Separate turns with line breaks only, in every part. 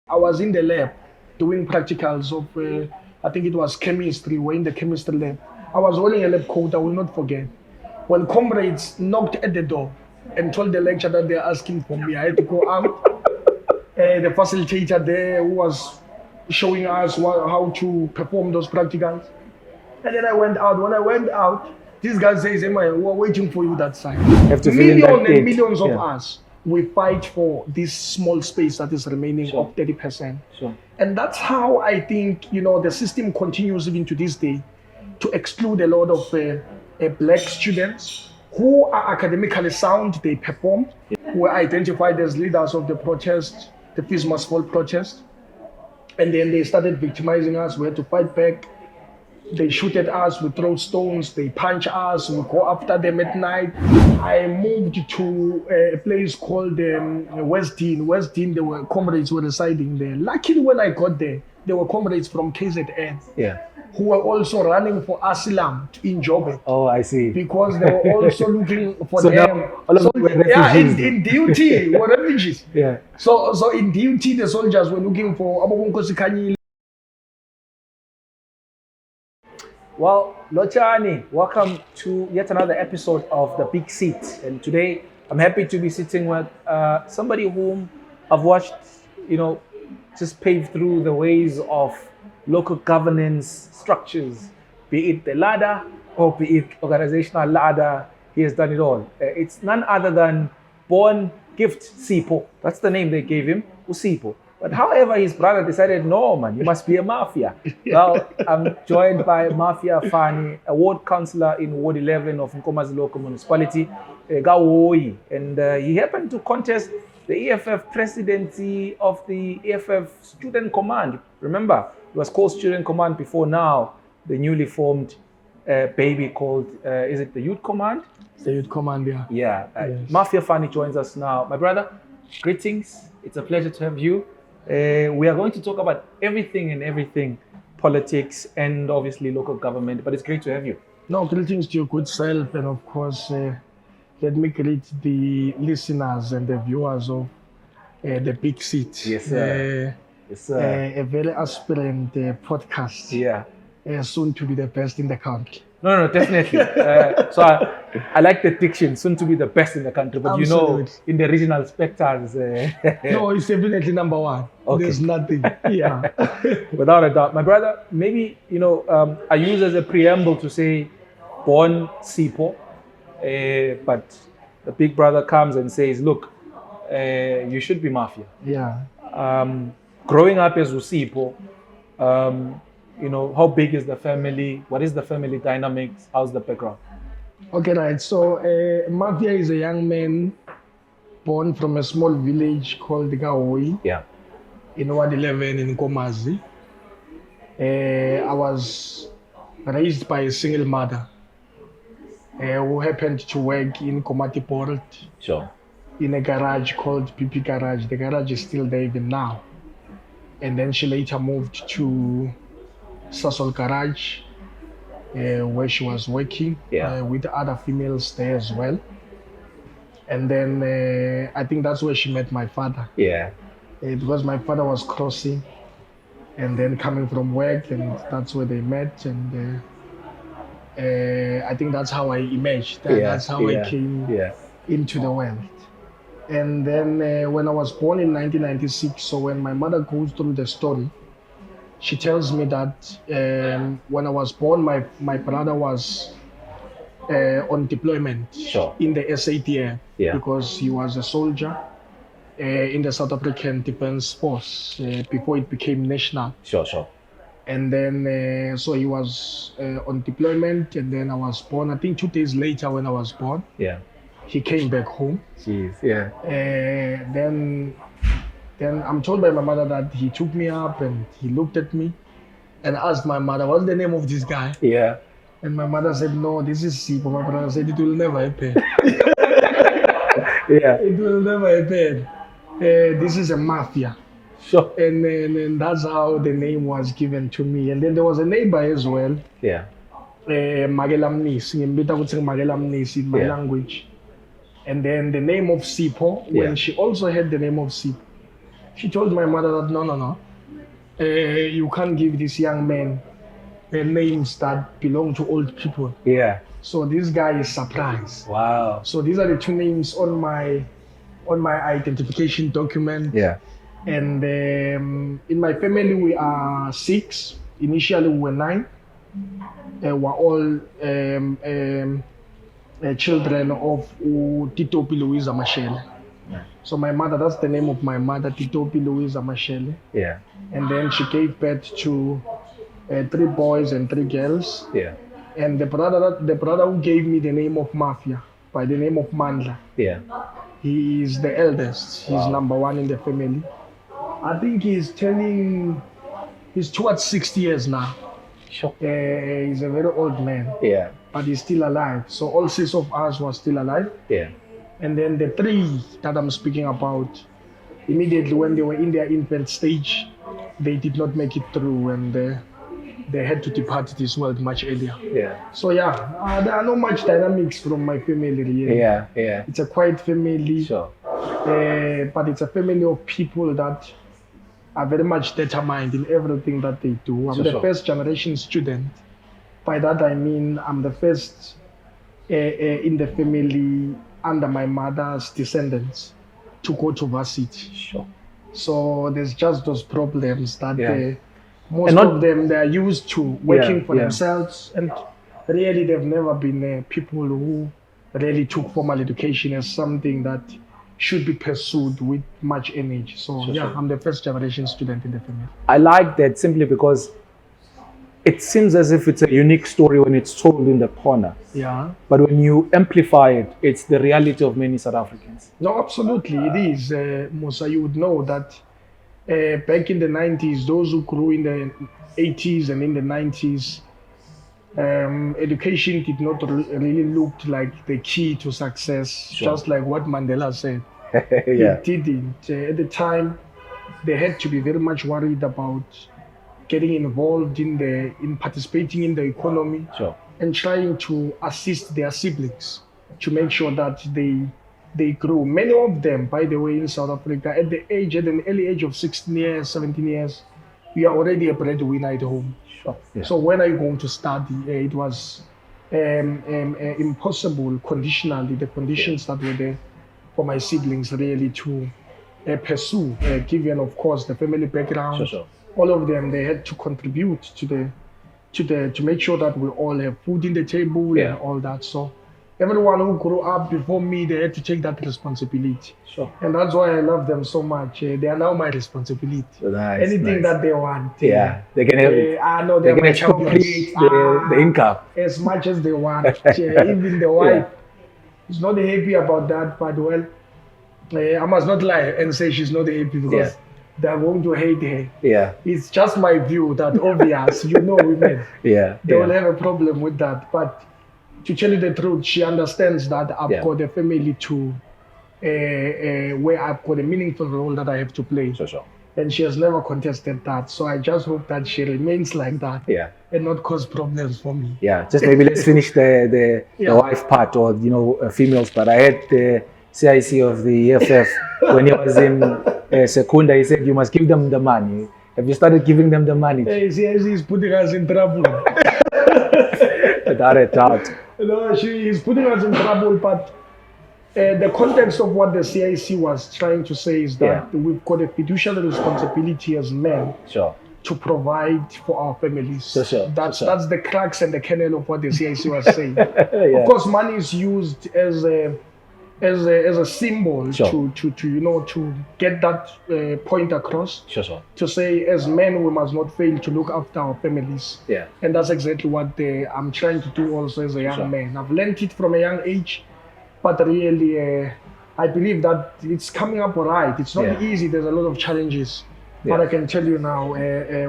I was in the lab doing practicals of, I think it was chemistry. We're in the chemistry lab. I was wearing a lab coat, I will not forget. When comrades knocked at the door and told the lecturer that they're asking for me, I had to go out. The facilitator there who was showing us how to perform those practicals. And then I went out. When I went out, this guy says, Emma, we're waiting for you that side. Millions and millions of us, we fight for this small space that is remaining of 30%. And that's how I think, the system continues even to this day to exclude a lot of black students who are academically sound, they perform, who were identified as leaders of the protest, the Fees Must Fall protest. And then they started victimizing us. We had to fight back. They shoot at us, we throw stones, they punch us, we go after them at night. I moved to a place called West Dean. West Dean, there were comrades who were residing there. Luckily, when I got there were comrades from KZN who were also running for asylum in Joburg.
Oh, I see.
Because they were also looking for them. In duty, were refugees. So in duty, the soldiers were looking for Abobunkosi Kanyile.
Well, Lochani, welcome to yet another episode of The Big Seat. And today, I'm happy to be sitting with somebody whom I've watched, just pave through the ways of local governance structures, be it the ladder or be it organizational ladder. He has done it all. It's none other than Born Gift Sipho. That's the name they gave him, Usipho. But however, his brother decided, no, man, you must be a mafia. Well, I'm joined by Mafia Fane, a ward councillor in Ward 11 of Nkomazi Local Municipality, Gawoyi. And he happened to contest the EFF presidency of the EFF Student Command. Remember, it was called Student Command before now, the newly formed baby called, is it the Youth Command?
It's the Youth Command, yeah.
Yeah. Yes. Mafia Fane joins us now. My brother, greetings. It's a pleasure to have you. We are going to talk about everything, politics and obviously local government, but it's great to have you.
No, greetings to your good self, and of course, let me greet the listeners and the viewers of The Big Seat.
Yes, sir. Yes, sir.
A very aspirant podcast.
Yeah.
Soon to be the best in the country.
No, definitely. So I like the diction, soon to be the best in the country, but
Absolutely.
In the regional specters.
No, it's definitely number one. Okay. There's nothing. Yeah.
Without a doubt. My brother, maybe, I use as a preamble to say Born Sipho, but the big brother comes and says, look, you should be mafia.
Yeah.
Growing up as Usipho, how big is the family? What is the family dynamics? How's the background?
Okay, right. So, Mafia is a young man born from a small village called Gawoyi.
Yeah.
In Ward 11 in Nkomazi. I was raised by a single mother who happened to work in Komati Port.
Sure.
In a garage called PP Garage. The garage is still there even now. And then she later moved to Sasol Garage, where she was working with other females there as well. And then I think that's where she met my father.
Yeah.
Because my father was crossing and then coming from work, and that's where they met. And I think that's how I emerged. That's how I came into the world. And then when I was born in 1996, so when my mother goes through the story, she tells me that when I was born, my brother was on deployment in the SATF because he was a soldier in the South African Defence Force before it became national.
Sure.
And then, so he was on deployment, and then I was born. I think 2 days later when I was born, he came back home.
Jeez, yeah.
Then I'm told by my mother that he took me up and he looked at me and asked my mother, what's the name of this guy?
Yeah.
And my mother said, no, this is Sipho. My brother said, it will never happen. It will never happen. This is a mafia.
Sure.
And that's how the name was given to me. And then there was a neighbor as well.
Yeah.
Magelamnisi, in my language. And then the name of Sipho, when she also had the name of Sipho, She told my mother that no, you can't give this young man names that belong to old people.
Yeah.
So this guy is surprised.
Wow.
So these are the two names on my identification document.
Yeah.
And in my family we are 6. Initially we were 9. We're all children of Titopi Louisa Mashele.
Yeah.
So my mother, that's the name of my mother, Titopi Louisa Mashele.
Yeah.
And then she gave birth to 3 boys and 3 girls.
Yeah.
And the brother who gave me the name of Mafia, by the name of Mandla,
Yeah.
he is the eldest. He's
Wow.
number 1 in the family. I think he's towards 60 years now.
Sure.
He's a very old man,
Yeah.
but he's still alive. So all 6 of us were still alive.
Yeah.
And then the 3 that I'm speaking about, immediately when they were in their infant stage, they did not make it through, and they had to depart this world much earlier.
Yeah.
So yeah, there are not much dynamics from my family really.
Yeah. Yeah.
It's a quiet family,
Sure.
but it's a family of people that are very much determined in everything that they do. I'm the
Sure.
first generation student. By that I mean I'm the first in the family under my mother's descendants to go to varsity.
Sure.
So there's just those problems that
Yeah.
most of them, they are used to working for
Yeah.
themselves, and really they've never been people who really took formal education as something that should be pursued with much energy. So
Sure,
yeah,
sure.
I'm the first generation student in the family.
I like that simply because it seems as if it's a unique story when it's told in the corner.
Yeah.
But when you amplify it, it's the reality of many South Africans.
No, absolutely, it is. Musa, you would know that back in the 90s, those who grew in the 80s and in the 90s, education did not really look like the key to success,
Sure.
just like what Mandela said.
Yeah.
It didn't. At the time, they had to be very much worried about getting involved in participating in the economy
Sure.
and trying to assist their siblings to make sure that they grew. Many of them, by the way, in South Africa, at an early age of 16 years, 17 years, you are already a breadwinner at home.
Sure. Yeah.
So when are you going to study? It was impossible conditionally, the conditions that were there for my siblings really to pursue, given of course the family background.
Sure, sure.
All of them, they had to contribute to make sure that we all have food in the table
Yeah.
and all that. So everyone who grew up before me, they had to take that responsibility.
Sure.
And that's why I love them so much. They are now my responsibility.
Nice,
Anything
nice.
that they want.
Yeah, they can help.
I know
They
they're
can
my
expropriate
champions.
the income.
As much as they want. Even the wife is not happy about that, but well, I must not lie and say she's not happy because they're going to hate her.
Yeah.
It's just my view that obvious, women,
Yeah.
they will have a problem with that. But to tell you the truth, she understands that I've got a family to where I've got a meaningful role that I have to play.
Sure, sure.
And she has never contested that. So I just hope that she remains like that
Yeah.
and not cause problems for me.
Yeah. Just maybe let's finish the wife part or females part. I had the CIC of the EFF when he was in Secunda. He said you must give them the money. Have you started giving them the money?
Hey, he's putting us in trouble.
Without a doubt.
No, he's putting us in trouble, but the context of what the CIC was trying to say is that we've got a fiduciary responsibility as men
Sure.
to provide for our families.
Sure.
That's the crux and the kernel of what the CIC was saying.
Yeah.
Of course, money is used as a symbol
Sure.
to get that point across.
Sure.
To say, as men, we must not fail to look after our families.
Yeah.
And that's exactly what I'm trying to do also as a young man. I've learned it from a young age, but really, I believe that it's coming up all right. It's not easy. There's a lot of challenges. But I can tell you now,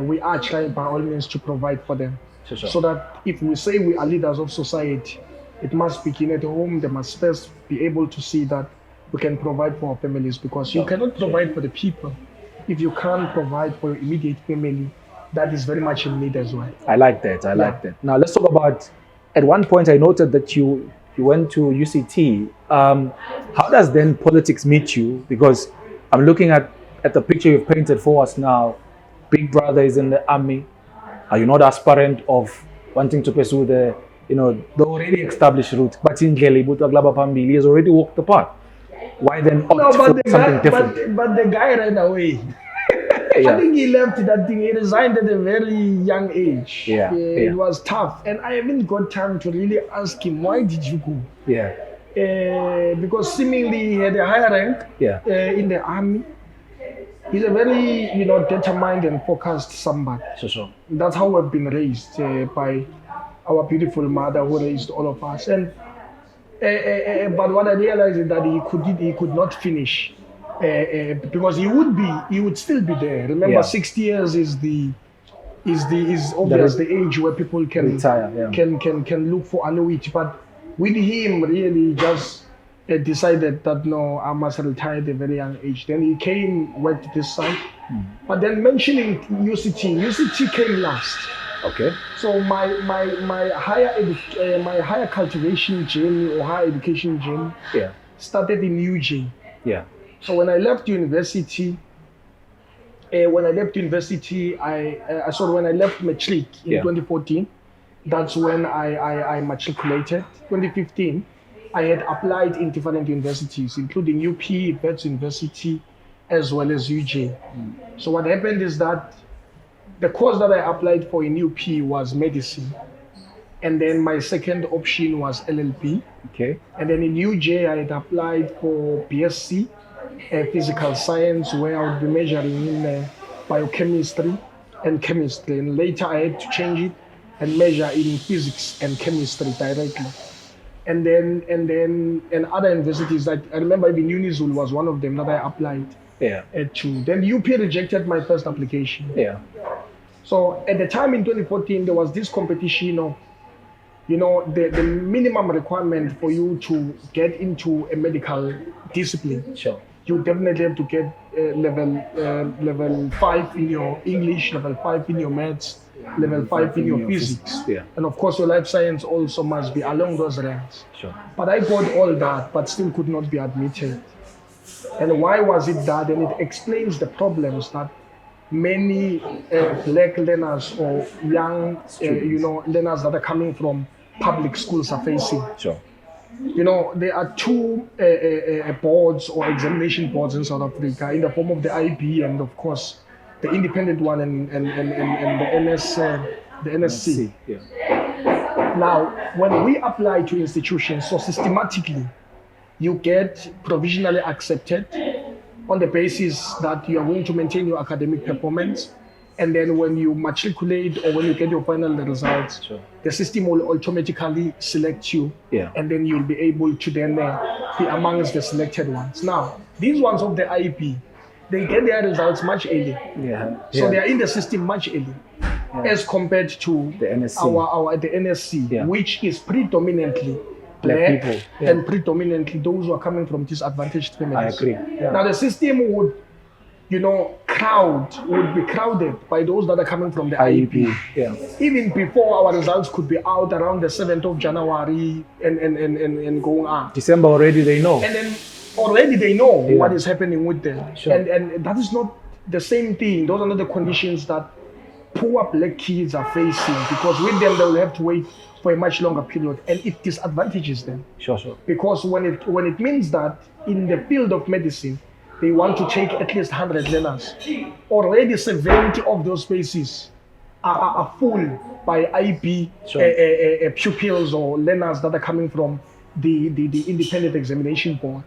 we are trying by all means to provide for them.
Sure.
So that if we say we are leaders of society, it must begin at home. They must first be able to see that we can provide for our families, because you cannot provide for the people if you can't provide for your immediate family that is very much in need as well.
I like that. I like that. Now let's talk about, at one point I noted that you went to UCT. How does then politics meet you? Because I'm looking at at the picture you've painted for us now, Big Brother is in the army. Are you not aspirant of wanting to pursue the already established route? But in Delhi, he has already walked the path. Why then opt for something different?
But the guy ran away. I think he left that thing. He resigned at a very young age. It was tough, and I haven't got time to really ask him, why did you go? Because seemingly he had a higher rank in the army. He's a very determined and focused somebody.
Sure.
That's how we've been raised by our beautiful mother who raised all of us. And but what I realized is that he could not finish. Because he would still be there. Remember, 60 years is obvious the age where people can retire, can look for annuity. But with him, really just decided that no, I must retire at a very young age. Then he came, went to this side. But then mentioning UCT came last.
Okay.
So my higher cultivation journey or higher education journey started in UJ. So when I left university, when I left matric in 2014, that's when I matriculated. 2015, I had applied in different universities, including UP, TVET University, as well as UJ. So what happened is that the course that I applied for in UP was medicine. And then my second option was LLB.
Okay.
And then in UJ, I had applied for BSc, physical science, where I would be majoring in biochemistry and chemistry. And later I had to change it and measure in physics and chemistry directly. And then other universities, like I remember even UNIZUL was one of them that I applied to. Then UP rejected my first application. So at the time in 2014, there was this competition of, the minimum requirement for you to get into a medical discipline.
Sure.
You definitely have to get level 5 in your English, level 5 in your maths, level 5 in your physics. And of course, your life science also must be along those lines.
Sure.
But I got all that, but still could not be admitted. And why was it that? And it explains the problems that many black learners or young, learners that are coming from public schools are facing.
Sure.
There are two boards or examination boards in South Africa in the form of the IB and of course the independent one and the NSC. Now, when we apply to institutions, so systematically, you get provisionally accepted on the basis that you are going to maintain your academic performance. And then when you matriculate or when you get your final results, the system will automatically select you. And then you'll be able to then be amongst the selected ones. Now, these ones of the IB, they get their results much earlier. So they are in the system much earlier as compared to
the NSC,
the NSC which is predominantly black people and predominantly those who are coming from disadvantaged families.
I agree.
Now the system would, would be crowded by those that are coming from the IEP. Even before our results could be out around the 7th of January and going on.
December already they know.
And then already they know what is happening with them. And that is not the same thing. Those are not the conditions that poor black kids are facing, because with them they will have to wait for a much longer period, and it disadvantages them. Because when it means that in the field of medicine they want to take at least 100 learners, already 70 of those spaces are full by IB pupils or learners that are coming from the independent examination board.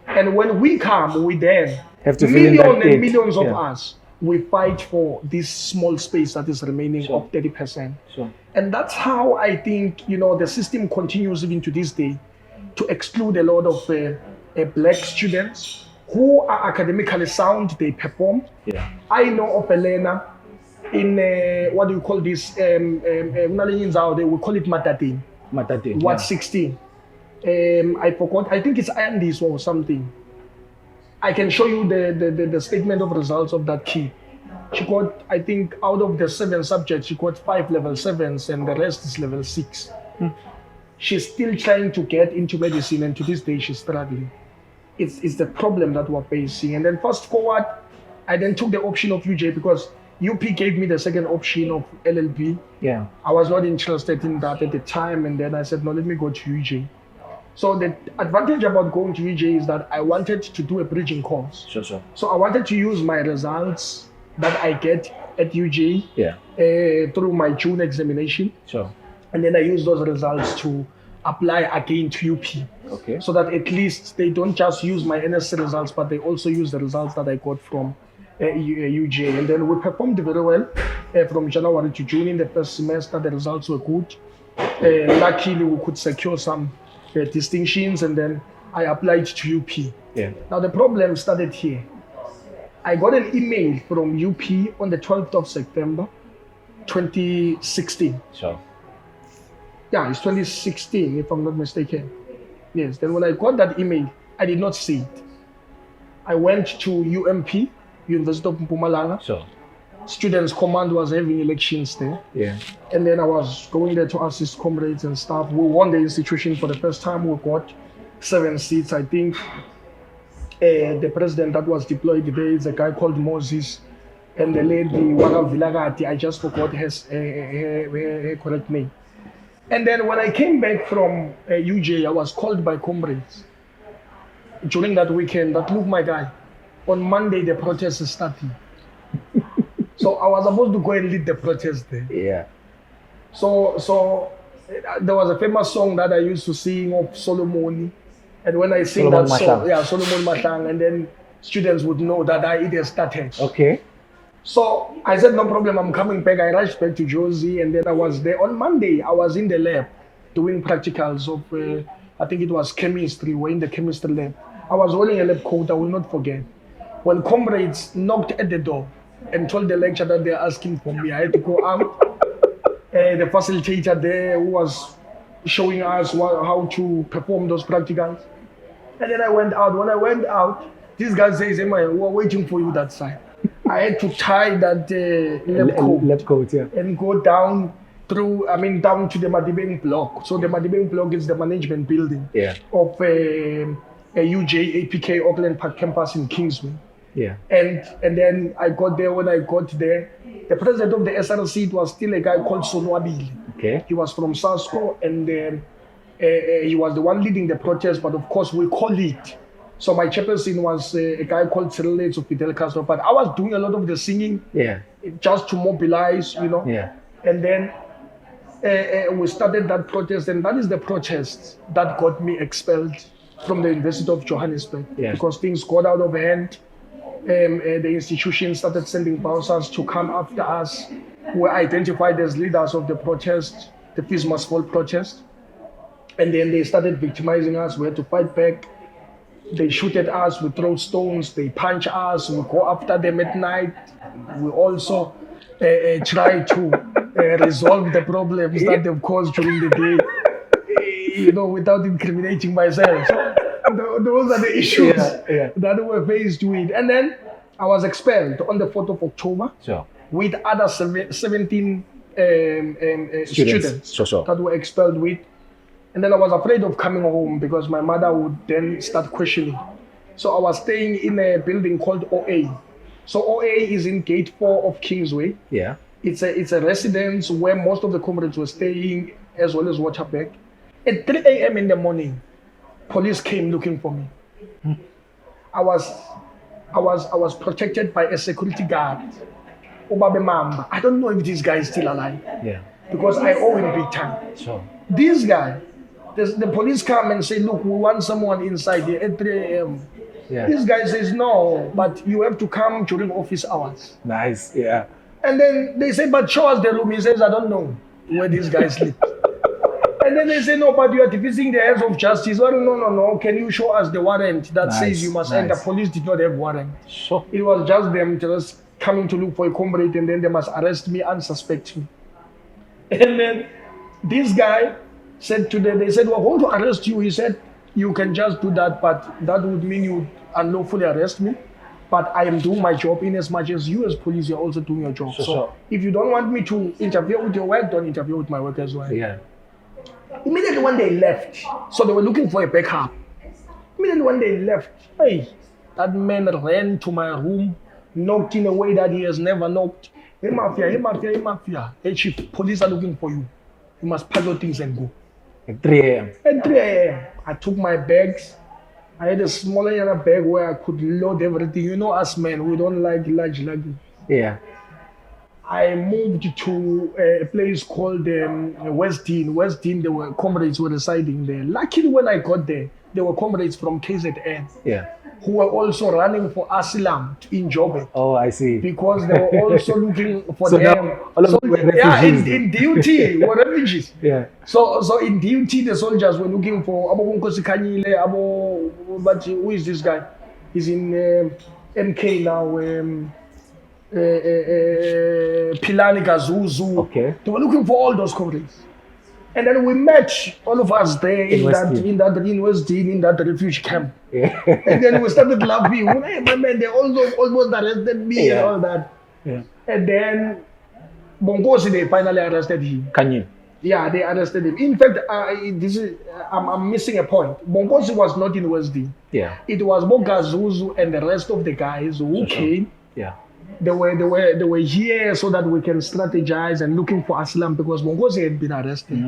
And when we come, we then
have to
millions and millions of us, we fight for this small space that is remaining of 30%. And that's how I think the system continues even to this day to exclude a lot of black students who are academically sound. They perform. I know of a learner in what do you call this? They will call it Matatin. What 16? I forgot. I think it's Andes or something. I can show you the statement of results of that kid. She got, I think, out of the 7 subjects, she got 5 level 7s and the rest is level 6. She's still trying to get into medicine, and to this day she's struggling. It's the problem that we're facing. And then fast forward, I then took the option of UJ because UP gave me the second option of LLB.
Yeah.
I was not interested in that at the time, and then I said, no, let me go to UJ. So the advantage about going to UJ is that I wanted to do a bridging course.
Sure.
So I wanted to use my results that I get at UJ through my June examination.
Sure.
And then I use those results to apply again to UP.
Okay.
So that at least they don't just use my NSC results, but they also use the results that I got from UJ. And then we performed very well from January to June in the first semester. The results were good. Luckily, we could secure some distinctions, and then I applied to UP.
Yeah.
Now the problem started here. I got an email from UP on the 12th of September, 2016.
Sure.
Yeah, it's 2016 if I'm not mistaken. Yes, then when I got that email, I did not see it. I went to UMP, University of Mpumalanga.
Sure.
Students' Command was having elections there.
Yeah.
And then I was going there to assist comrades and staff. We won the institution for the first time. We got 7 seats. I think the president that was deployed there is a guy called Moses. And the lady, Waka Vilagati, I just forgot her correct name. And then when I came back from UJ, I was called by comrades during that weekend that, look, my guy, on Monday the protest is starting. So I was supposed to go and lead the protest there.
Yeah.
So there was a famous song that I used to sing of Solomon. And when I sing
Solomon
that song,
Mahlang.
Solomon Mahlang, and then students would know that it has started.
Okay.
So I said, no problem, I'm coming back. I rushed back to Josie, and then I was there. On Monday, I was in the lab doing practicals of, I think it was chemistry. We're in the chemistry lab. I was wearing a lab coat, I will not forget. When comrades knocked at the door and told the lecturer that they're asking for me, I had to go out. The facilitator there who was showing us how to perform those practicals. And then I went out. When I went out, this guy says, Emma, we're waiting for you that side. I had to tie that lab coat
yeah.
and go down to the Madibeng block. So the Madibeng block is the management building of a UJ APK Auckland Park campus in Kingsway.
Yeah.
And then I got there. When I got there, the president of the SRC, it was still a guy called Sonwabile.
Okay.
He was from SASCO, and he was the one leading the protest, but of course we called it. So my chairperson was a guy called Cyril of Fidel Castro, but I was doing a lot of the singing just to mobilize,
Yeah.
And then we started that protest, and that is the protest that got me expelled from the University of Johannesburg because things got out of hand. The institution started sending bouncers to come after us. We were identified as leaders of the protest, the Fees Must Fall protest. And then they started victimizing us. We had to fight back. They shoot at us, we throw stones, they punch us, we go after them at night. We also try to resolve the problems that they've caused during the day, without incriminating myself. So those are the issues that were faced with. And then I was expelled on the 4th of October with other 17 students that were expelled with. And then I was afraid of coming home because my mother would then start questioning. So I was staying in a building called OA. So OA is in Gate 4 of Kingsway.
Yeah.
It's a residence where most of the comrades were staying, as well as Waterberg. At 3 a.m. in the morning, police came looking for me. I was protected by a security guard. Obabe Mamba. I don't know if this guy is still alive.
Yeah.
Because I owe him big time.
Sure.
This guy, the police come and say, look, we want someone inside here at 3 a.m.
Yeah.
This guy says, no, but you have to come during office hours.
Nice, yeah.
And then they say, but show us the room. He says, I don't know where this guy sleeps. And then they say, no, but you are defeating the hands of justice. Well, no. Can you show us the warrant that says you must enter? Police did not have warrant.
Sure.
It was just them just coming to look for a comrade, and then they must arrest me and suspect me. And then this guy said they said, we're going to arrest you. He said, you can just do that, but that would mean you unlawfully arrest me. But I am doing my job in as much as you as police, you're also doing your job. So if you don't want me to interfere with your work, don't interfere with my work as well.
Yeah.
Immediately when they left, so they were looking for a backup. Immediately when they left, hey, that man ran to my room, knocked in a way that he has never knocked. Hey Mafia, hey Mafia, hey Mafia. Hey Chief, police are looking for you. You must pack your things and go.
At 3 a.m.
At 3 a.m., I took my bags. I had a smaller bag where I could load everything. You know us men, we don't like large luggage.
Yeah.
I moved to a place called West Dean. West Dean, there were comrades were residing there. Luckily, when I got there were comrades from KZN.
Yeah.
Who were also running for asylum in Joburg.
Oh, I see.
Because they were also looking for
so
them.
Now, all of them were refugees.
Yeah, in duty, were refugees.
Yeah.
So in duty, the soldiers were looking for who is this guy? He's in MK now. Pilani Gazuzu.
Okay.
They were looking for all those comrades. And then we met all of us there in West Dean, in that refuge camp.
Yeah.
And then we started laughing. Hey, my man, they almost arrested me and all that.
Yeah.
And then Bongosi, they finally arrested him.
Can you?
Yeah, they arrested him. In fact, I'm missing a point. Bongosi was not in West Dean.
Yeah.
It was Bogazuzu and the rest of the guys who came.
Yeah.
They were here so that we can strategize and looking for asylum because Bongosi had been arrested.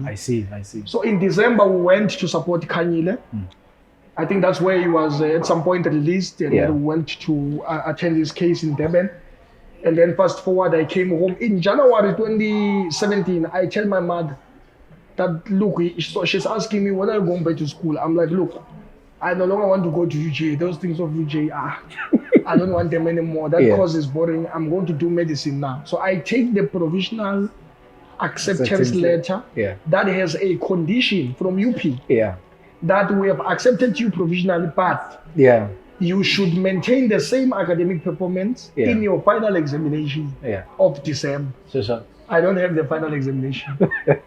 I see.
So in December we went to support Kanyile. I think that's where he was at some point released, and then we went to attend his case in Durban. And then fast forward, I came home in January 2017. I tell my mother that look, so she's asking me when I'm going back to school. I'm like, look, I no longer want to go to UJ. Those things of UJ I don't want them anymore. That course is boring. I'm going to do medicine now. So I take the provisional acceptance letter that has a condition from UP that we have accepted you provisionally, but you should maintain the same academic performance in your final examination of December.
So.
I don't have the final examination.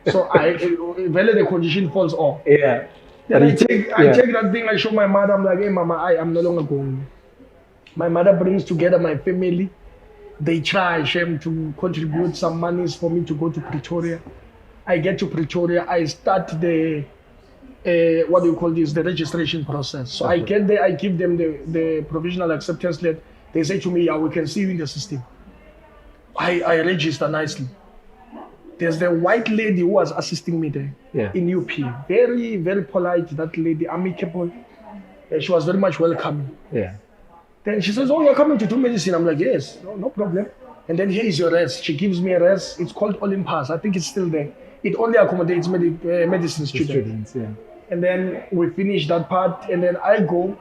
So the condition falls off.
Yeah.
Then I take that thing, I show my mother, I'm like, hey mama, I'm no longer going. My mother brings together my family. They try, Shem, to contribute some monies for me to go to Pretoria. I get to Pretoria, I start the the registration process. So I get there, I give them the provisional acceptance letter. They say to me, we can see you in the system. I register nicely. There's the white lady who was assisting me there in UP. Very, very polite, that lady, amicable. She was very much welcoming.
Yeah.
Then she says, you're coming to do medicine. I'm like, yes, no problem. And then here is your rest. She gives me a rest. It's called Olympus. I think it's still there. It only accommodates medicine students. And then we finish that part. And then I go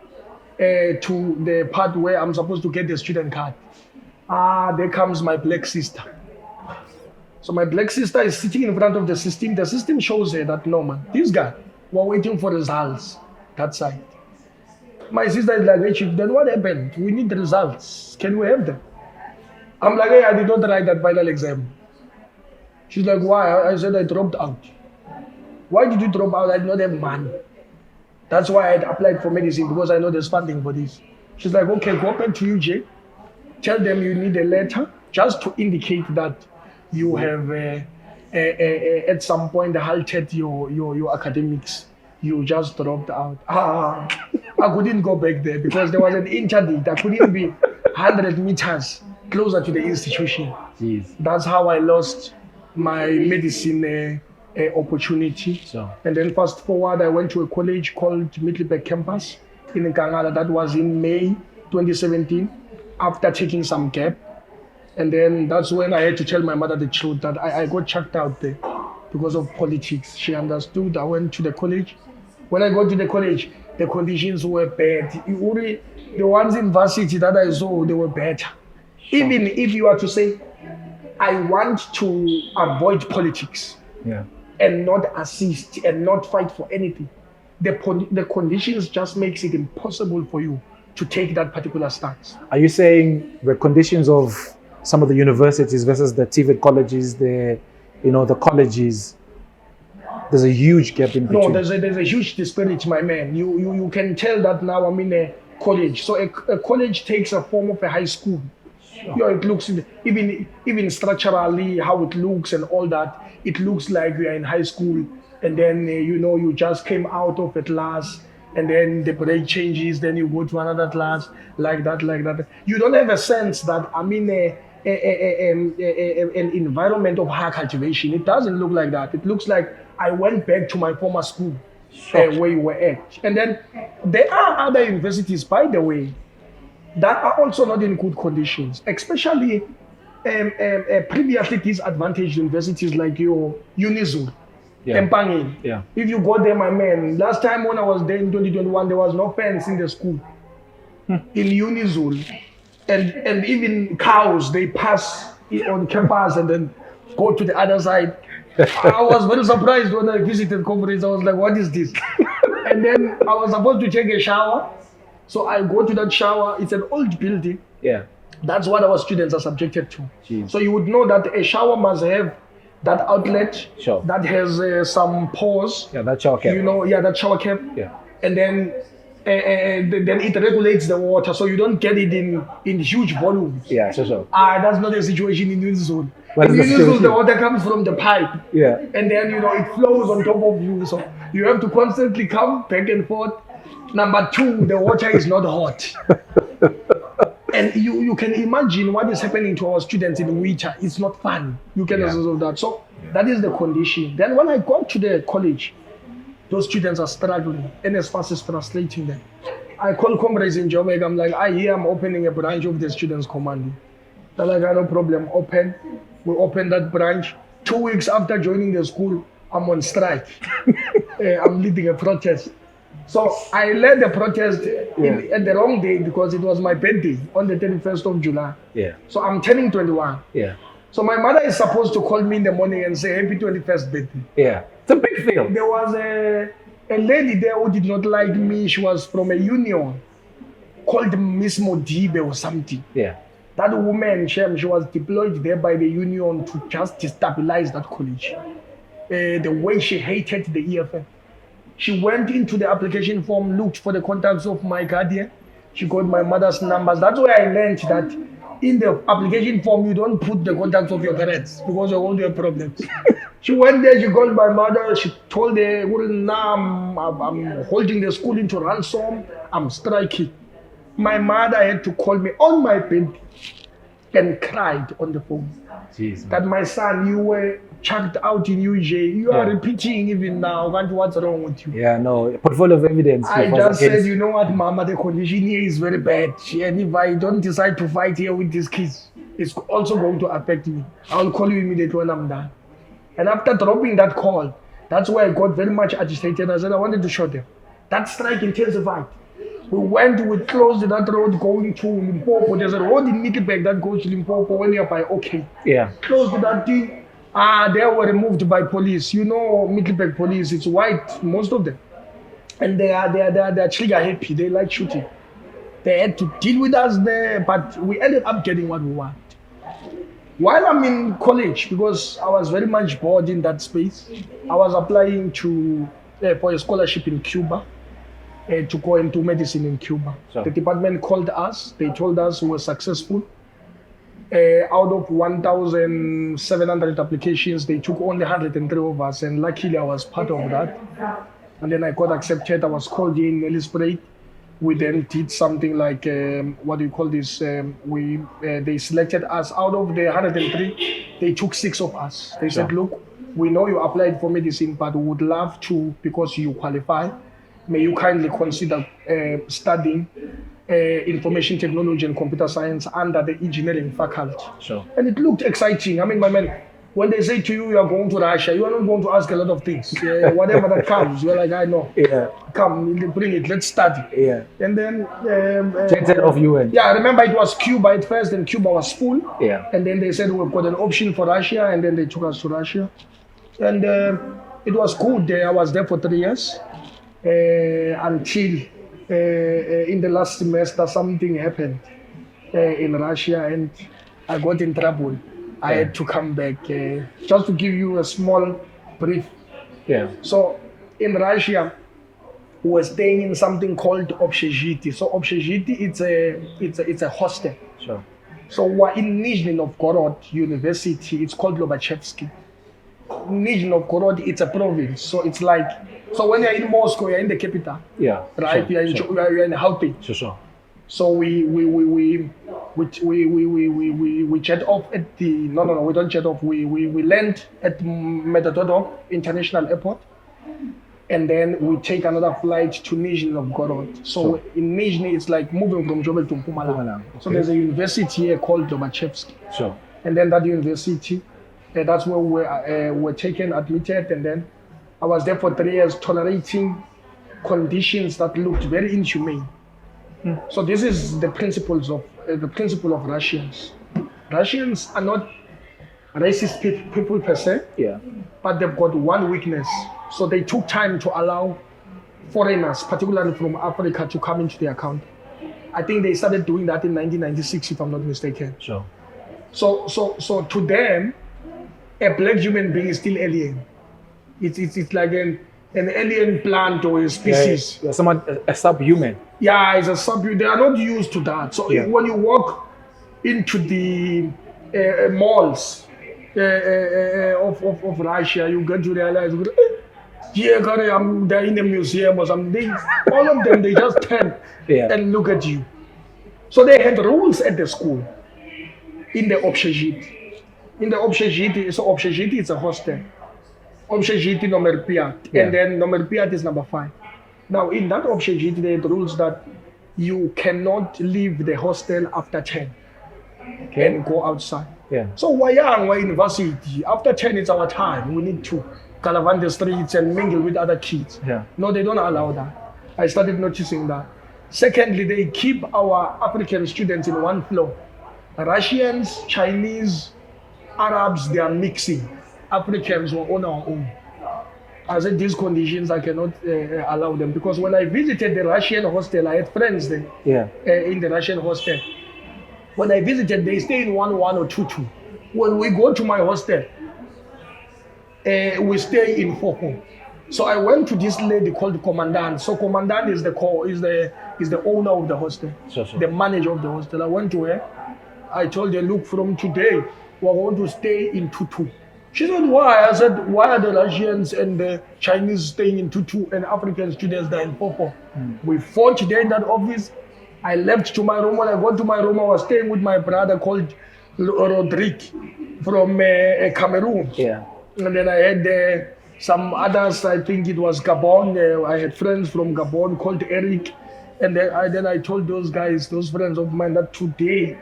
to the part where I'm supposed to get the student card. There comes my black sister. So my black sister is sitting in front of the system. The system shows her that, no man, this guy, we're waiting for results, that side. My sister is like, hey chief, then what happened? We need the results. Can we have them? I'm like, hey, I did not write that final exam. She's like, why? I said I dropped out. Why did you drop out? I did not have money. That's why I had applied for medicine, because I know there's funding for this. She's like, okay, go back to UJ. Tell them you need a letter just to indicate that you have at some point halted your academics. You just dropped out. I couldn't go back there because there was an interdict. I couldn't be 100 meters closer to the institution.
Jeez.
That's how I lost my medicine opportunity. And then fast forward, I went to a college called Middleburg Campus in Nkangala. That was in May 2017, after taking some gap. And then that's when I had to tell my mother the truth, that I got chucked out there because of politics. She understood. I went to the college. When I got to the college, the conditions were bad. The ones in varsity that I saw, they were better. Even if you are to say, I want to avoid politics and not assist and not fight for anything, the conditions just makes it impossible for you to take that particular stance.
Are you saying the conditions of some of the universities versus the TVET colleges, the colleges, there's a huge gap in between?
No, there's a huge disparity, my man. You can tell that now I'm in a college. So a college takes a form of a high school. It looks, even structurally, how it looks and all that, it looks like we are in high school. And then, you just came out of a class. and then the break changes, then you go to another class, like that, like that. You don't have a sense that I'm in an environment of higher cultivation. It doesn't look like that. It looks like I went back to my former school where you were at. And then there are other universities, by the way, that are also not in good conditions, especially previously disadvantaged universities like your Unizul. Empangeni.
Yeah.
If you go there, my man, last time when I was there in 2021, there was no fence in the school. In Unizul. And even cows, they pass on campus and then go to the other side. I was very surprised when I visited conference. I was like, what is this? And then I was supposed to take a shower. So I go to that shower. It's an old building.
Yeah.
That's what our students are subjected to.
Jeez.
So you would know that a shower must have that outlet that has some pores.
Yeah, that shower cap.
You know, that shower cap.
Yeah.
And then it regulates the water, so you don't get it in huge volumes.
Yeah, sure.
That's not the situation in Unizul.
What
In
is the
Unizul,
situation?
the water comes from the pipe.
Yeah.
And then, it flows on top of you. So you have to constantly come back and forth. Number two, the water is not hot. And you can imagine what is happening to our students in winter. It's not fun. You can observe that. So that is the condition. Then when I got to the college, those students are struggling. NSFAS is frustrating them. I call comrades in Joburg. I'm like, I'm opening a branch of the students' command. They're like, no problem, open. We open that branch. 2 weeks after joining the school, I'm on strike. I'm leading a protest. So I led the protest at the wrong day because it was my birthday on the 31st of July.
Yeah.
So I'm turning 21.
Yeah.
So my mother is supposed to call me in the morning and say, happy 21st birthday.
Yeah. It's a big deal.
There was a lady there who did not like me. She was from a union called Miss Modibe or something.
Yeah.
That woman, she was deployed there by the union to just destabilize that college. The way she hated the EFF. She went into the application form, looked for the contacts of my guardian. She got my mother's numbers. That's where I learned that in the application form, you don't put the contacts of your parents because you're going to have problems. She went there, she called my mother. She told her, I'm holding the school into ransom. I'm striking. My mother had to call me on my bed and cried on the phone.
Jeez,
that my son, you were chucked out in UJ. You are repeating even now. What's wrong with you?
Yeah, no, a portfolio of evidence.
I just said, you know what, Mama, the condition here is very bad. And if I don't decide to fight here with these kids, it's also going to affect me. I'll call you immediately when I'm done. And after dropping that call, that's where I got very much agitated. I said, I wanted to shoot them. That strike intensified. We closed that road going to Limpopo. There's a road in Middelburg that goes to Limpopo when you're by OK.
Yeah.
Closed that thing. They were removed by police. You know, Middelburg police, it's white, most of them. And they are trigger happy. They like shooting. They had to deal with us there, but we ended up getting what we want. While I'm in college, because I was very much bored in that space, I was applying for a scholarship in Cuba. To go into medicine in Cuba. So. The department called us. They told us we were successful. Out of 1,700 applications, they took only 103 of us, and luckily I was part of that. And then I got accepted. I was called in Ellisbreid. We then did something like, what do you call this? They selected us. Out of the 103, they took 6 of us. They said, look, we know you applied for medicine, but we would love to, because you qualify, may you kindly consider studying information technology and computer science under the engineering faculty.
Sure.
And it looked exciting. I mean, my man, when they say to you, you are going to Russia, you are not going to ask a lot of things. Whatever that comes, you're like, I know.
Yeah.
Come, bring it, let's study.
Yeah.
And then...
of UN.
Yeah, I remember it was Cuba at first, and Cuba was full.
Yeah.
And then they said, we've got an option for Russia, and then they took us to Russia. And it was good. I was there for 3 years. Until in the last semester something happened in Russia and I got in trouble. I had to come back. Just to give you a small brief.
Yeah.
So in Russia, we were staying in something called Общежитие. So Общежитие, it's a hostel.
Sure.
So we're in Nizhny Novgorod University. It's called Lobachevsky. Nizhny Novgorod, it's a province. So it's like So when you're in Moscow, you're in the capital,
Yeah.
right?
Sure,
You're in Gauteng.
sure.
So we jet off at the no, we don't jet off. We land at Metadodo International Airport, and then we take another flight to Nizhny Novgorod. So in Nizhny, it's like moving from Jobel to Mpumalanga. So there's a university here called Lobachevsky.
Sure.
And then that university, that's where we were taken, admitted, and then I was there for 3 years, tolerating conditions that looked very inhumane. So this is the principle of Russians. Russians are not racist people per se,
Yeah.
but they've got one weakness. So they took time to allow foreigners, particularly from Africa, to come into their country. I think they started doing that in 1996, if I'm not mistaken.
Sure.
So to them, a black human being is still alien. It's like an alien plant or a species.
Yeah, someone a subhuman.
Yeah, it's a subhuman. They are not used to that. So when you walk into the malls of Russia, you get to realize, they're in a museum or something. All of them, they just turn and look at you. So they had rules at the school. In the общежитие. In the общежитие, so общежитие is a hostel. Общежитие номер 5, and then номер 5 is number 5. Now in that общежитие, they had rules that you cannot leave the hostel after 10 and go outside.
Yeah.
So we're young, we're university. After 10 is our time. We need to caravan the streets and mingle with other kids.
Yeah.
No, they don't allow that. I started noticing that. Secondly, they keep our African students in one floor. Russians, Chinese, Arabs, they are mixing. Africans were on our own. I said, these conditions, I cannot allow them. Because when I visited the Russian hostel, I had friends there in the Russian hostel. When I visited, they stay in 1-1 or 2-2. When we go to my hostel, we stay in 4-4. So I went to this lady called Commandant. So Commandant is the owner of the hostel, the manager of the hostel. I went to her. I told her, look, from today, we're going to stay in 2-2. She said, why? I said, why are the Russians and the Chinese staying in 2-2 and African students are in 4-4? We fought there in that office. I left to my room. When I got to my room, I was staying with my brother called Rodrigue from Cameroon.
Yeah.
And then I had some others, I think it was Gabon. I had friends from Gabon called Eric. And then I told those guys, those friends of mine, that today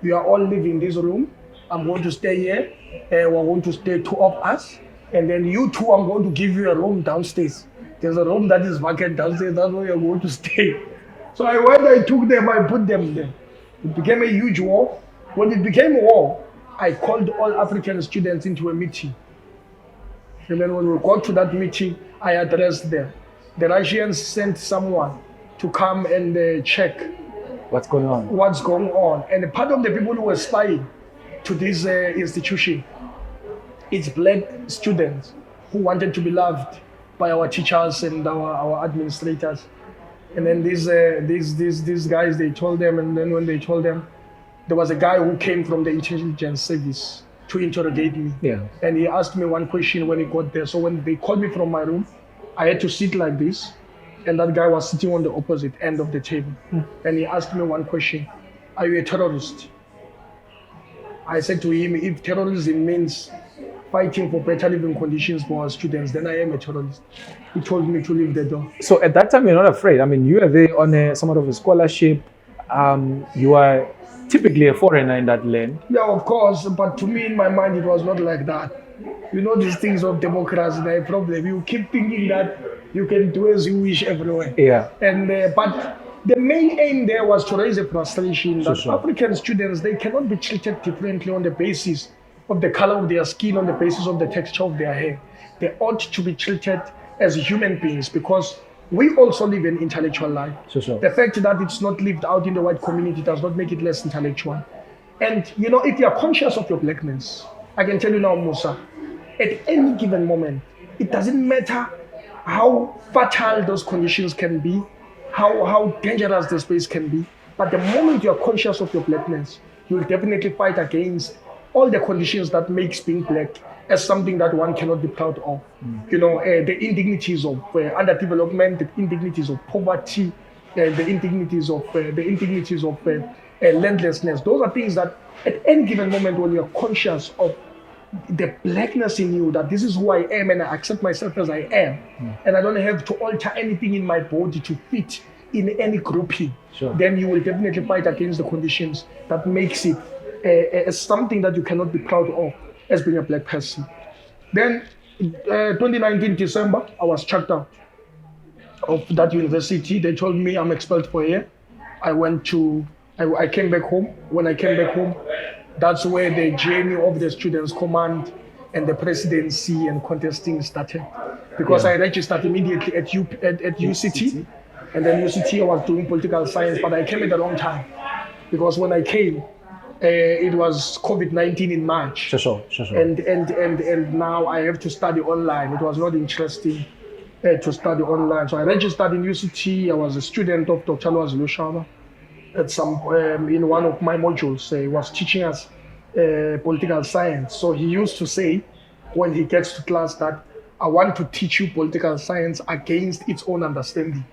we are all leaving this room. I'm going to stay here. We're going to stay 2 of us. And then you two, I'm going to give you a room downstairs. There's a room that is vacant downstairs. That's where you're going to stay. So I went, I took them, I put them there. It became a huge war. When it became a war, I called all African students into a meeting. And then when we got to that meeting, I addressed them. The Russians sent someone to come and check
what's going on.
And part of the people who were spying to this institution, it's black students who wanted to be loved by our teachers and our administrators. And then these guys, they told them, and then when they told them, there was a guy who came from the intelligence service to interrogate me.
Yeah.
And he asked me one question when he got there. So when they called me from my room, I had to sit like this. And that guy was sitting on the opposite end of the table. And he asked me one question: are you a terrorist? I said to him, if terrorism means fighting for better living conditions for our students, then I am a terrorist. He told me to leave the door.
So at that time, you're not afraid. I mean, you are there on somewhat of a scholarship. You are typically a foreigner in that land.
Yeah, of course. But to me, in my mind, it was not like that. You know, these things of democracy, they're a problem. You keep thinking that you can do as you wish everywhere.
Yeah.
And but the main aim there was to raise a frustration that African students, they cannot be treated differently on the basis of the color of their skin, on the basis of the texture of their hair. They ought to be treated as human beings because we also live an intellectual life. The fact that it's not lived out in the white community does not make it less intellectual. And you know, if you are conscious of your blackness, I can tell you now, Musa, at any given moment, it doesn't matter how fertile those conditions can be, how dangerous the space can be, but the moment you are conscious of your blackness, you will definitely fight against all the conditions that makes being black as something that one cannot be proud of. You know, the indignities of underdevelopment, the indignities of poverty, the indignities of landlessness. Those are things that at any given moment when you're conscious of the blackness in you, that this is who I am and I accept myself as I am, and I don't have to alter anything in my body to fit in any grouping, then you will definitely fight against the conditions that makes it as something that you cannot be proud of as being a black person. Then 2019 December, I was chucked out of that university. They told me I'm expelled for a year. I came back home. When I came back home, that's where the journey of the Students' Command and the presidency and contesting started. Because I registered immediately at UCT, and then UCT I was doing political science, but I came at the wrong time. Because when I came, it was COVID-19 in March.
Sure.
And now I have to study online. It was not interesting to study online. So I registered in UCT. I was a student of Dr. Lushaba at in one of my modules. He was teaching us political science. So he used to say, when he gets to class, that I want to teach you political science against its own understanding.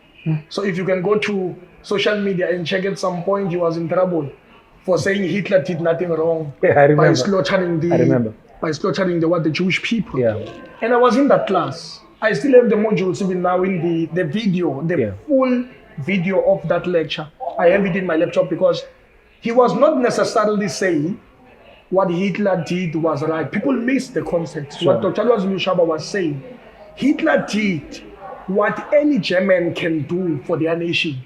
So if you can go to social media and check at some point, he was in trouble for saying Hitler did nothing wrong by slaughtering the Jewish people. And I was in that class. I still have the modules even now in the video, full video of that lecture. I have it in my laptop because he was not necessarily saying what Hitler did was right. People miss the concept. What Dr. Lushaba was saying, Hitler did what any German can do for their nation.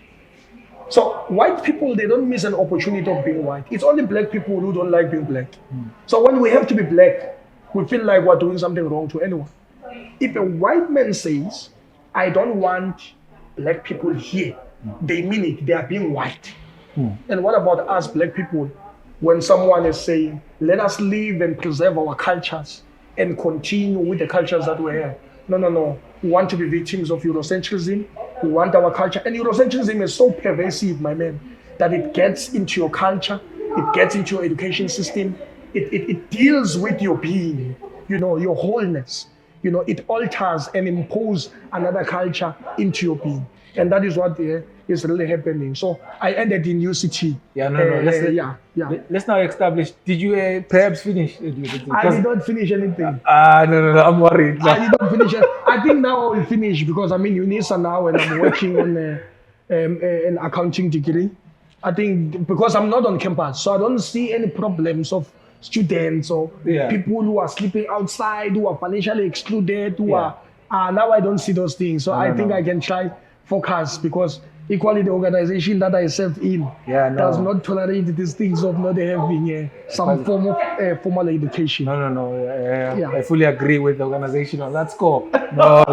So white people, they don't miss an opportunity of being white. It's only black people who don't like being black. So when we have to be black, we feel like we're doing something wrong to anyone. If a white man says, I don't want black people here, they mean it, they are being white. And what about us black people? When someone is saying, let us live and preserve our cultures and continue with the cultures that we have. No. We want to be victims of Eurocentrism. We want our culture. And Eurocentrism is so pervasive, my man, that it gets into your culture, it gets into your education system, it deals with your being, your wholeness. It alters and imposes another culture into your being. And that is what is really happening. So I ended in UCT.
Let's now establish, did you perhaps finish?
I did not finish anything.
No, I'm worried.
I did not finish it. I think now I will finish because I'm in UNISA now and I'm working on an accounting degree. I think because I'm not on campus, so I don't see any problems of students or people who are sleeping outside, who are financially excluded, who are now I don't see those things. So I think I can try focus because equally the organization that I serve in does not tolerate these things of not having some form of formal education.
I fully agree with the organization on that score. No.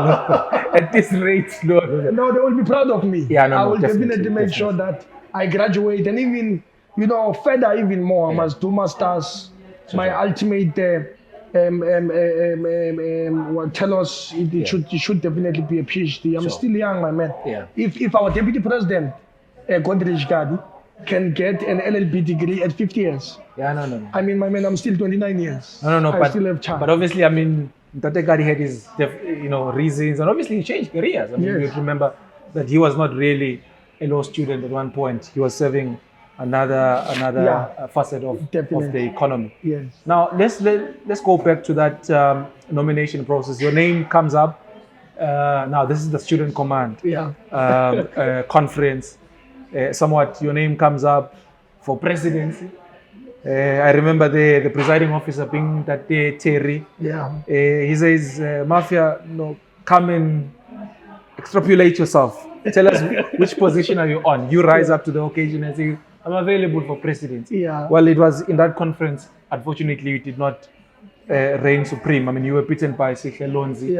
At this rate, no.
No, they will be proud of me. I will definitely make sure that I graduate and even, further even more. I must do masters. My ultimate tell us it should definitely be a PhD. I'm still young, my man. If our deputy president, Godrej Gadi, can get an LLB degree at 50 years. I mean, my man, I'm still 29 years. I still have time.
But obviously, I mean, Tate Gadi had his, reasons, and obviously he changed careers. I mean, you remember that he was not really a law student at one point. He was serving another facet of the economy. Now let's go back to that nomination process. Your name comes up. Now this is the Student Command conference. Somewhat your name comes up for presidency. I remember the presiding officer being that day, Terry. He says, Mafia, come and extrapolate yourself. Tell us which position are you on. You rise up to the occasion and say, I'm available for presidency. Well, it was in that conference, unfortunately, you did not reign supreme. I mean, you were beaten by Sihle Lonzi.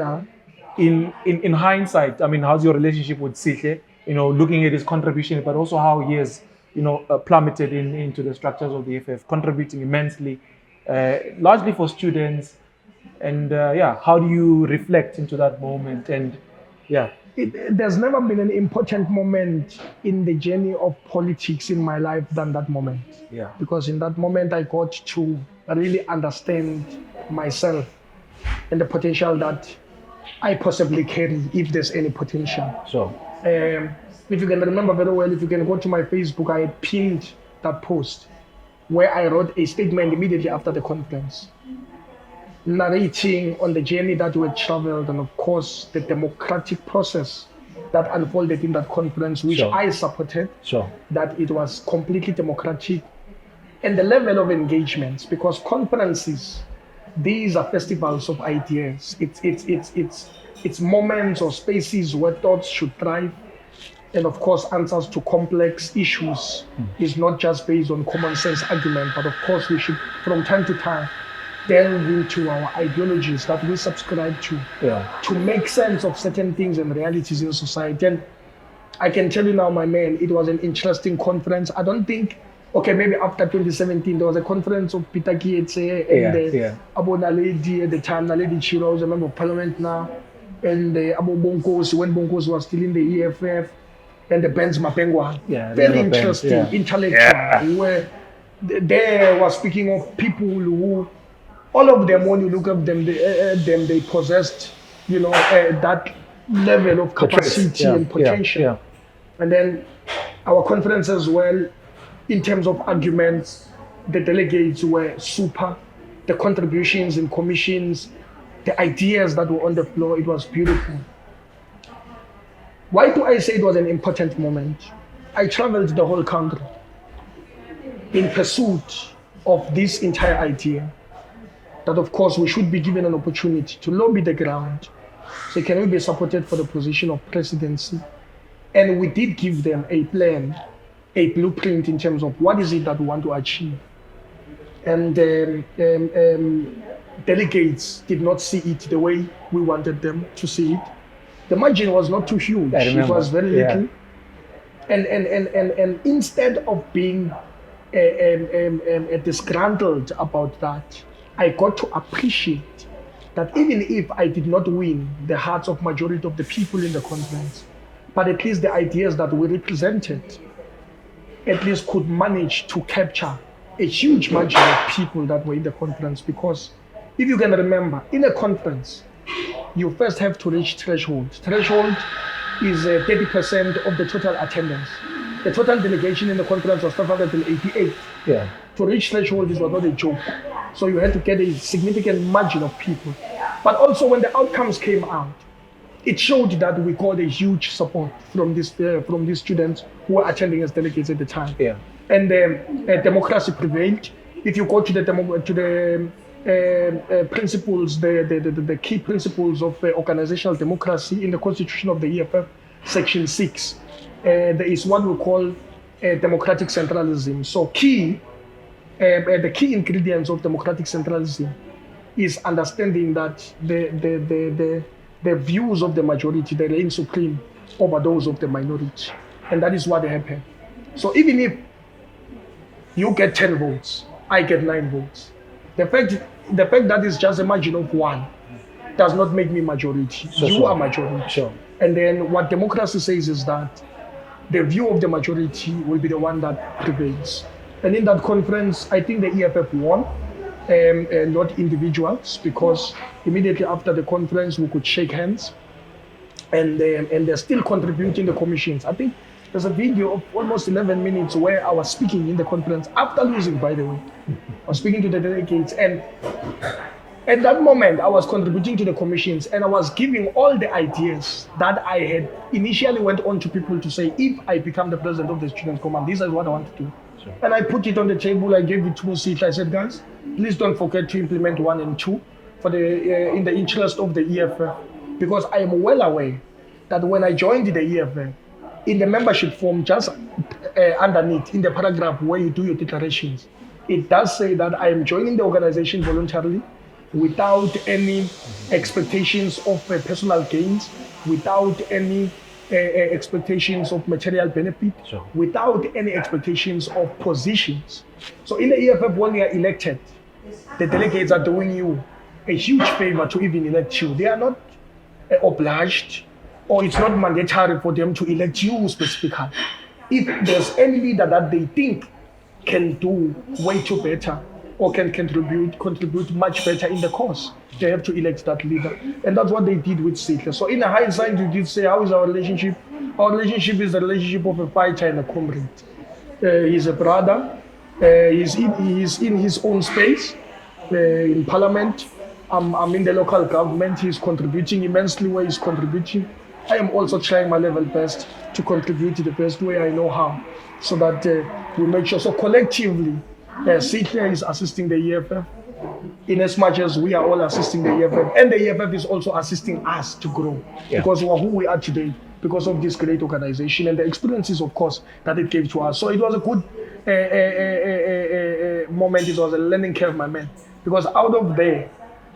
In hindsight, I mean, how's your relationship with Sihle? Looking at his contribution, but also how he has, plummeted into the structures of the EFF, contributing immensely, largely for students. And how do you reflect into that moment? And
there's never been an important moment in the journey of politics in my life than that moment. Because in that moment, I got to really understand myself and the potential that I possibly carry, if there's any potential.
Sure.
If you can remember very well, if you can go to my Facebook, I pinned that post where I wrote a statement immediately after the conference, narrating on the journey that we had traveled, and of course the democratic process that unfolded in that conference, which
Sure.
I supported.
Sure.
That it was completely democratic, and the level of engagements, because conferences, these are festivals of ideas. It's moments or spaces where thoughts should thrive, and of course answers to complex issues is not just based on common sense argument, but of course we should from time to time delve into our ideologies that we subscribe to, to make sense of certain things and realities in society. And I can tell you now, my man, it was an interesting conference. I don't think, okay, maybe after 2017, there was a conference of Peter Kietse and Abu Naledi at the time, Naledi Chiro was a member of parliament now, and Abu Bonkosi, when Bonkosi was still in the EFF, and the Benz Mapengwa. Very interesting, intellectual, where they were speaking of people who, all of them, when you look at them, they possessed, that level of capacity and potential. And then our conference as well, in terms of arguments, the delegates were super. The contributions and commissions, the ideas that were on the floor, it was beautiful. Why do I say it was an important moment? I traveled the whole country in pursuit of this entire idea, that of course we should be given an opportunity to lobby the ground. So can we be supported for the position of presidency? And we did give them a plan, a blueprint in terms of what is it that we want to achieve. And delegates did not see it the way we wanted them to see it. The margin was not too huge, it was very little. And instead of being disgruntled about that, I got to appreciate that even if I did not win the hearts of majority of the people in the conference, but at least the ideas that we represented at least could manage to capture a huge margin of people that were in the conference. Because if you can remember, in a conference, you first have to reach threshold. Threshold is 30% of the total attendance. The total delegation in the conference was 588. To reach threshold, this was not a joke. So you had to get a significant margin of people. But also when the outcomes came out, it showed that we got a huge support from these students who were attending as delegates at the time. And democracy prevailed. If you go to the principles, the key principles of organizational democracy in the constitution of the EFF, section 6, there is what we call democratic centralism. So the key ingredients of democratic centralism is understanding that the views of the majority, they reign supreme over those of the minority. And that is what happened. So even if you get 10 votes, I get 9 votes, the fact that it's just a margin of 1 does not make me majority. You are majority. And then what democracy says is that the view of the majority will be the one that prevails. And in that conference, I think the EFF won, not individuals, because immediately after the conference, we could shake hands, and they're still contributing the commissions. I think there's a video of almost 11 minutes where I was speaking in the conference, after losing, by the way. I was speaking to the delegates, and at that moment, I was contributing to the commissions, and I was giving all the ideas that I had initially went on to people to say, if I become the president of the Student Command, this is what I want to do. And I put it on the table. I gave it to Sita. I said, guys, please don't forget to implement 1 and 2 for in the interest of the EFF, because I am well aware that when I joined the EFF, in the membership form, just underneath, in the paragraph where you do your declarations, it does say that I am joining the organization voluntarily, without any expectations of personal gains, without any expectations of material benefit, without any expectations of positions. So in the EFF, when you are elected, the delegates are doing you a huge favor to even elect you. They are not obliged, or it's not mandatory for them to elect you specifically. If there's any leader that they think can do way too better, or can contribute much better in the cause. They have to elect that leader. And that's what they did with Sihle. So in hindsight, you did say, how is our relationship? Our relationship is the relationship of a fighter and a comrade. He's a brother. He's in his own space in parliament. I'm in the local government. He's contributing immensely where he's contributing. I am also trying my level best to contribute the best way I know how, so that we make sure. So collectively, Sihle is assisting the EFF in as much as we are all assisting the EFF, and the EFF is also assisting us to grow, because we are who we are today because of this great organization and the experiences, of course, that it gave to us. So it was a good moment. It was a learning curve, my man, because out of there,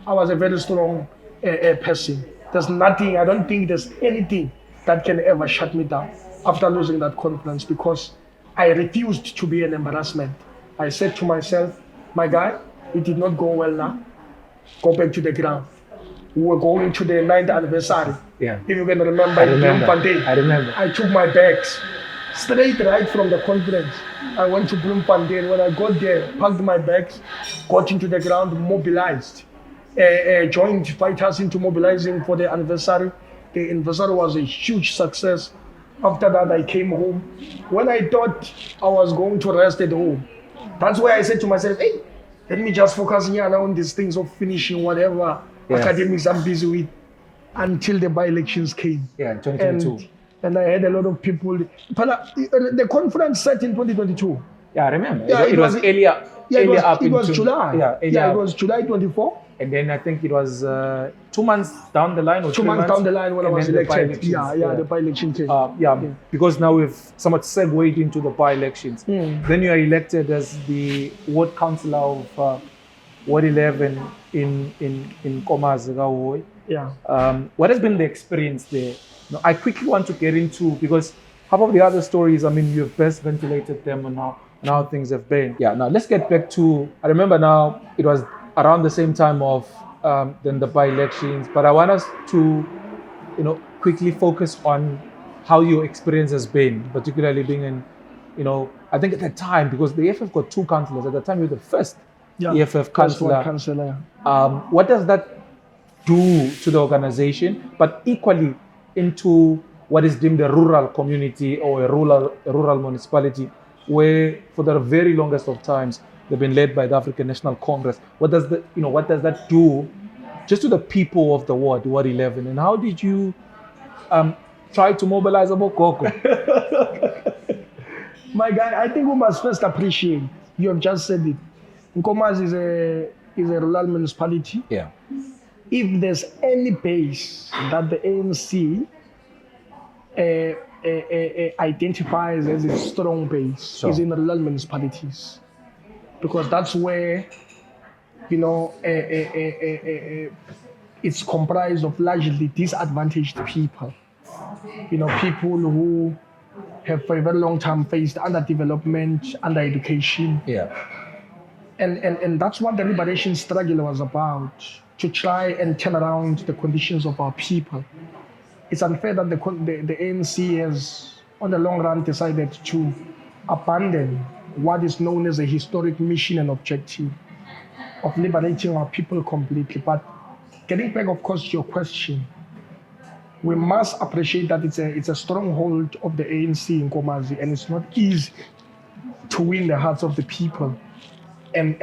I was a very strong person. There's nothing, I don't think there's anything that can ever shut me down after losing that conference, because I refused to be an embarrassment. I said to myself, my guy, it did not go well now. Go back to the ground. We were going to the 9th anniversary.
Yeah.
If you can remember,
I remember.
I took my bags straight right from the conference. I went to Bloemfontein. When I got there, packed my bags, got into the ground, mobilized. Joined fighters into mobilizing for the anniversary. The anniversary was a huge success. After that, I came home. When I thought I was going to rest at home, that's why I said to myself, hey, let me just focus here now on these things of finishing whatever academics I'm busy with, until the by-elections came.
Yeah, 2022.
And I had a lot of people. The conference set in 2022.
Yeah, I remember.
Yeah,
it was earlier.
It was July.
Yeah,
it was July 24.
And then I think it was 2 months down the line, or
2 months down the line when I was elected. The by-election came.
Because now we've somewhat segued into the by-elections. Then you are elected as the ward councillor of Ward 11 in Nkomazi.
Yeah.
What has been the experience there? Now, I quickly want to get into, because half of the other stories, I mean, you've best ventilated them and how things have been. Yeah. Now let's get back to. I remember now it was around the same time of then the by-elections, but I want us to, quickly focus on how your experience has been, particularly being in, I think at that time, because the EFF got 2 councillors at the time, you were the first EFF councillor. What does that do to the organization, but equally into what is deemed a rural community or a rural municipality, where for the very longest of times they've been led by the African National Congress? What does that do just to the people of the ward 11, and how did you try to mobilize Abokoko?
My guy, I think we must first appreciate, you have just said it, Nkomazi is a rural municipality.
Yeah.
If there's any base that the ANC identifies as a strong base, is in rural municipalities, because that's where it's comprised of largely disadvantaged people, people who have for a very long time faced underdevelopment, undereducation. And that's what the liberation struggle was about, to try and turn around the conditions of our people. It's unfair that the ANC has, on the long run, decided to abandon what is known as a historic mission and objective of liberating our people completely. But getting back, of course, to your question, we must appreciate that it's a stronghold of the ANC in Nkomazi, and it's not easy to win the hearts of the people. And